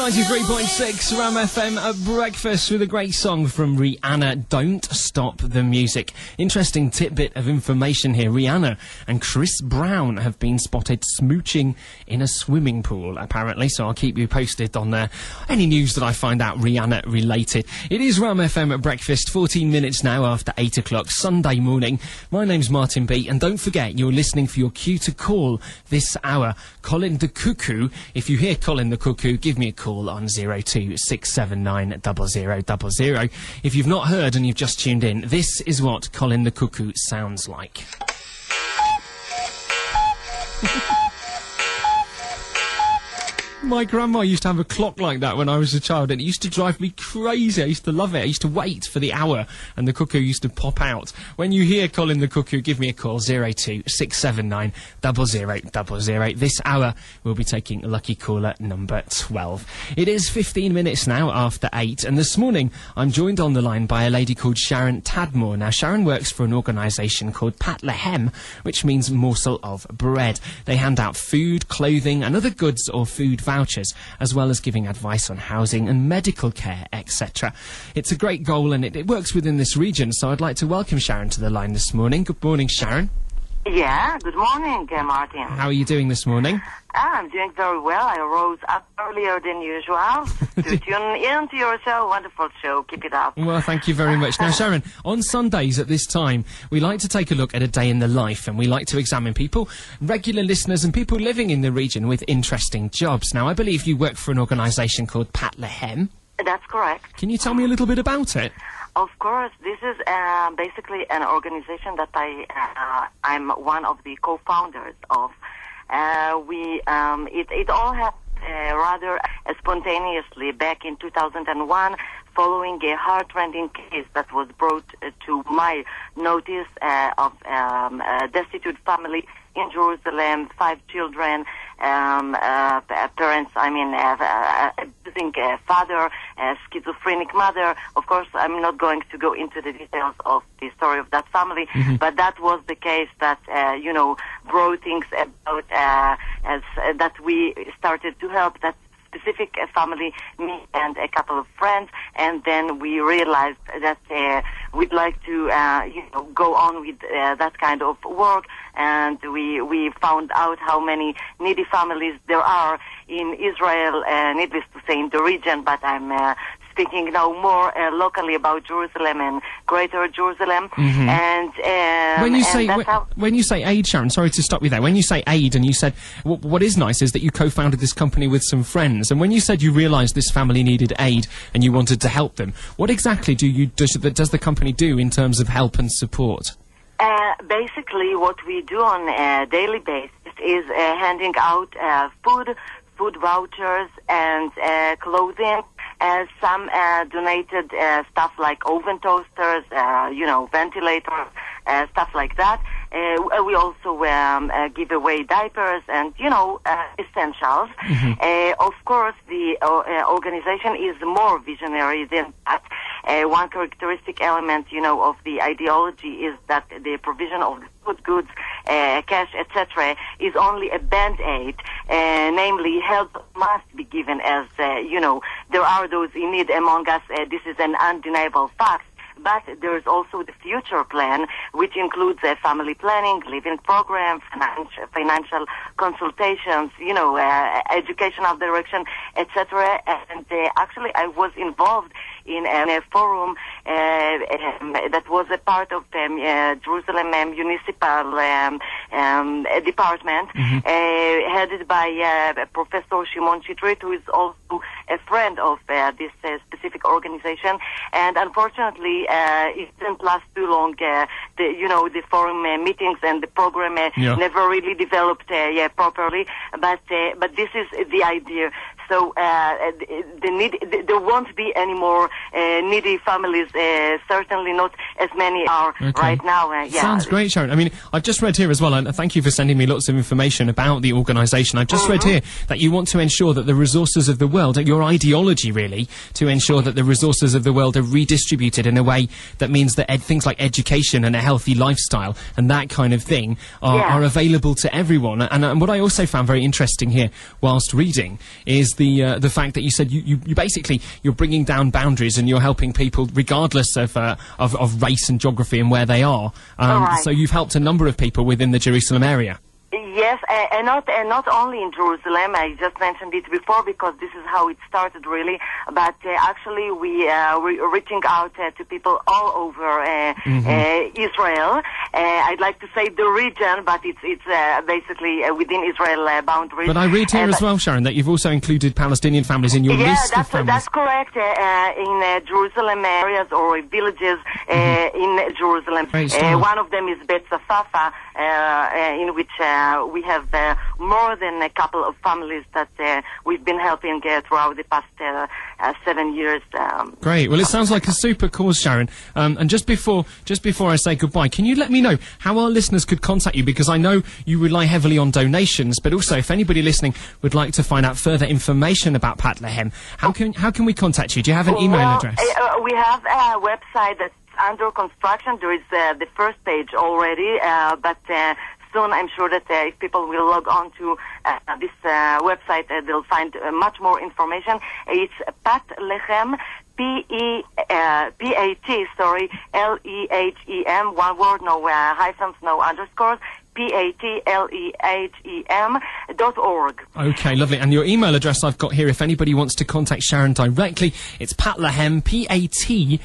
93.6 Ram FM at breakfast with a great song from Rihanna, Don't Stop the Music. Interesting tidbit of information here. Rihanna and Chris Brown have been spotted smooching in a swimming pool, apparently, so I'll keep you posted on any news that I find out Rihanna related. It is Ram FM at breakfast, 14 minutes now after 8 o'clock, Sunday morning. My name's Martin B, and don't forget, you're listening for your cue to call this hour. Colin the Cuckoo. If you hear Colin the Cuckoo, give me a call on 02679 0000. If you've not heard and you've just tuned in, this is what Colin the Cuckoo sounds like. My grandma used to have a clock like that when I was a child, and it used to drive me crazy. I used to love it. I used to wait for the hour, and the cuckoo used to pop out. When you hear Colin the Cuckoo, give me a call, 02679 0000. This hour, we'll be taking lucky caller number 12. It is 15 minutes now after 8, and this morning, I'm joined on the line by a lady called Sharon Tadmore. Now, Sharon works for an organisation called Pat Lehem, which means morsel of bread. They hand out food, clothing, and other goods or food vouchers, as well as giving advice on housing and medical care, etc. It's a great goal, and it works within this region, so I'd like to welcome Sharon to the line this morning. Good morning, Sharon. Yeah, good morning, Martin. How are you doing this morning? I'm doing very well. I rose up earlier than usual to tune in to your show. Wonderful show. Keep it up. Well, thank you very much. Now, Sharon, on Sundays at this time, we like to take a look at a day in the life, and we like to examine people, regular listeners and people living in the region with interesting jobs. Now, I believe you work for an organisation called Pat Lehem. That's correct. Can you tell me a little bit about it? Of course, this is basically an organization that I'm one of the co-founders of. It all happened rather spontaneously back in 2001, following a heart-rending case that was brought to my notice of a destitute family in Jerusalem, 5 children, parents, abusing father, schizophrenic mother. Of course, I'm not going to go into the details of the story of that family, but that was the case that, brought things about that we started to help that specific family, me and a couple of friends, and then we realized that we'd like to, go on with that kind of work, and we found out how many needy families there are in Israel, needless to say in the region, but I'm speaking now more locally about Jerusalem and Greater Jerusalem. And when you say aid, Sharon, sorry to stop you there. When you say aid, and you said what is nice is that you co-founded this company with some friends, and when you said you realised this family needed aid and you wanted to help them, what exactly does the company do in terms of help and support? Basically, what we do on a daily basis is handing out food vouchers and clothing. Some donated stuff like oven toasters, ventilators, stuff like that. We also give away diapers and, essentials. Of course, the organization is more visionary than that. One characteristic element, of the ideology is that the provision of food goods, cash, etc., is only a band-aid. Namely, help must be given as, there are those in need among us. This is an undeniable fact. But there is also the future plan, which includes family planning, living program, financial consultations, educational direction, etc. And actually, I was involved in a forum that was a part of the Jerusalem Municipal Department, headed by Professor Shimon Shitrit, who is also a friend of this specific organization. And unfortunately, it didn't last too long. The forum meetings and the program never really developed properly. But this is the idea. So there won't be any more needy families. Certainly not as many are right now. Sounds great, Sharon. I mean, I've just read here as well, and thank you for sending me lots of information about the organisation. I've just read here that you want to ensure that the resources of the world, your ideology really, to ensure that the resources of the world are redistributed in a way that means that things like education and a healthy lifestyle and that kind of thing are available to everyone. And what I also found very interesting here whilst reading is the fact that you said you basically you're bringing down boundaries and you're helping people regardless of race and geography and where they are. Right. So you've helped a number of people within the Jerusalem area. Yes, and not only in Jerusalem. I just mentioned it before because this is how it started, really. But actually, we're reaching out to people all over Israel. I'd like to say the region, but it's basically within Israel boundaries. But I read here as well, Sharon, that you've also included Palestinian families in your list of families. That's correct. In Jerusalem areas or villages in Jerusalem. One of them is Bet Safafa, in which we have more than a couple of families that we've been helping throughout the past 7 years. Great. Well, it sounds like a super cause, Sharon. And just before I say goodbye, can you let me know how our listeners could contact you? Because I know you rely heavily on donations, but also if anybody listening would like to find out further information about Pat Lehem, how can we contact you? Do you have an email address? We have a website that's under construction. There is the first page already, but soon I'm sure that if people will log on to this website, they'll find much more information. It's Pat Lehem, P-A-T, L-E-H-E-M, one word, no hyphens, no underscores, PATLEHEM.org. Okay, lovely. And your email address I've got here, if anybody wants to contact Sharon directly, it's patlehem, P-A-T-L-E-H-E-M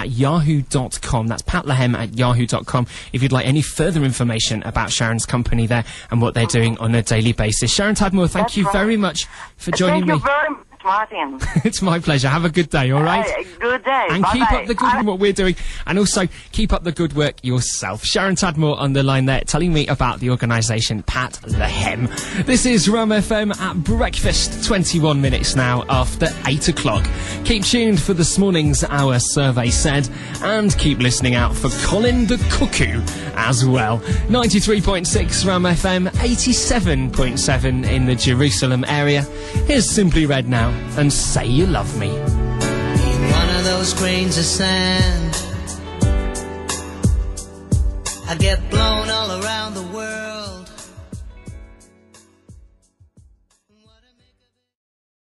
@yahoo.com. That's patlehem @yahoo.com if you'd like any further information about Sharon's company there and what they're doing on a daily basis. Sharon Tadmor, thank you very much for joining me. Thank you very much, Martin. It's my pleasure. Have a good day, all right? Good day. And keep up the good work what we're doing, and also keep up the good work yourself. Sharon Tadmor on the line there, telling me about the organisation Pat Lehem. This is Rum FM at breakfast, 21 minutes now after 8 o'clock. Keep tuned for this morning's Our Survey Said, and keep listening out for Colin the Cuckoo as well. 93.6 Rum FM, 87.7 in the Jerusalem area. Here's Simply Red now, and Say You Love Me. One of those grains of sand, I get blown all around the